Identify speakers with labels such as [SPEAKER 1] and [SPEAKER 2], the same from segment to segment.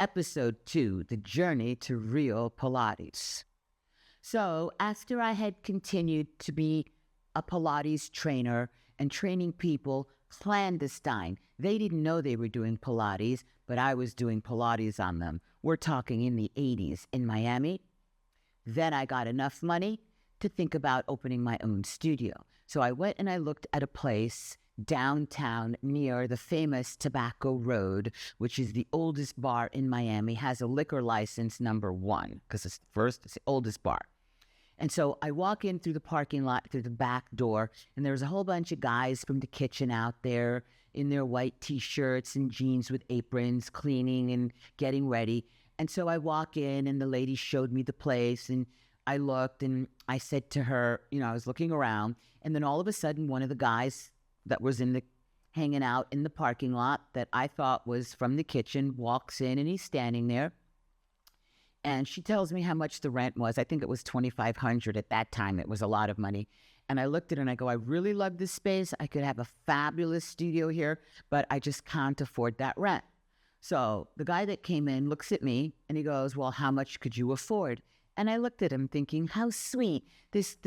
[SPEAKER 1] Episode 2, The Journey to Real Pilates. So after I had continued to be a Pilates trainer and training people clandestine, they didn't know they were doing Pilates, but I was doing Pilates on them. We're talking in the 80s in Miami. Then I got enough money to think about opening my own studio. So I went and I looked at a place downtown near the famous Tobacco Road, which is the oldest bar in Miami, has a liquor license number 1, because it's the oldest bar. And so I walk in through the parking lot, through the back door, and there's a whole bunch of guys from the kitchen out there in their white T-shirts and jeans with aprons, cleaning and getting ready. And so I walk in, and the lady showed me the place, and I looked, and I said to her, I was looking around, and then all of a sudden, one of the guys that was hanging out in the parking lot that I thought was from the kitchen walks in, and he's standing there. And she tells me how much the rent was. I think it was $2,500 at that time. It was a lot of money. And I looked at her and I go, I really love this space. I could have a fabulous studio here, but I just can't afford that rent. So the guy that came in looks at me and he goes, well, how much could you afford? And I looked at him thinking, how sweet. This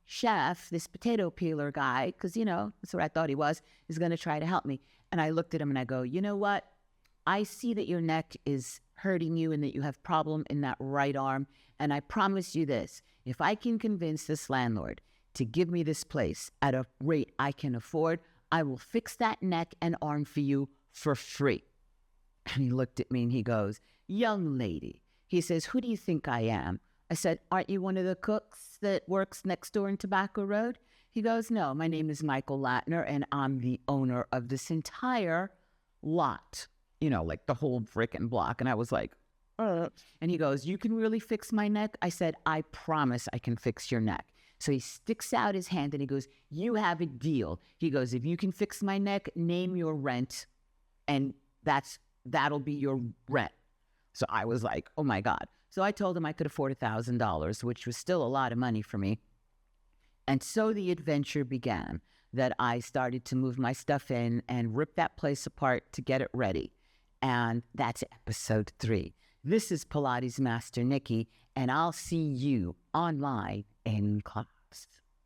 [SPEAKER 1] chef, this potato peeler guy, because, that's what I thought he was, is going to try to help me. And I looked at him and I go, you know what? I see that your neck is hurting you and that you have problem in that right arm. And I promise you this, if I can convince this landlord to give me this place at a rate I can afford, I will fix that neck and arm for you for free. And he looked at me and he goes, young lady, he says, who do you think I am? I said, aren't you one of the cooks that works next door in Tobacco Road? He goes, no, my name is Michael Latner and I'm the owner of this entire lot. Like the whole frickin' block. And I was like, And he goes, you can really fix my neck? I said, I promise I can fix your neck. So he sticks out his hand and he goes, you have a deal. He goes, if you can fix my neck, name your rent, and that'll be your rent. So I was like, oh my God. So I told him I could afford $1,000, which was still a lot of money for me. And so the adventure began, that I started to move my stuff in and rip that place apart to get it ready. And that's episode 3. This is Pilates Master Nikki, and I'll see you online in class.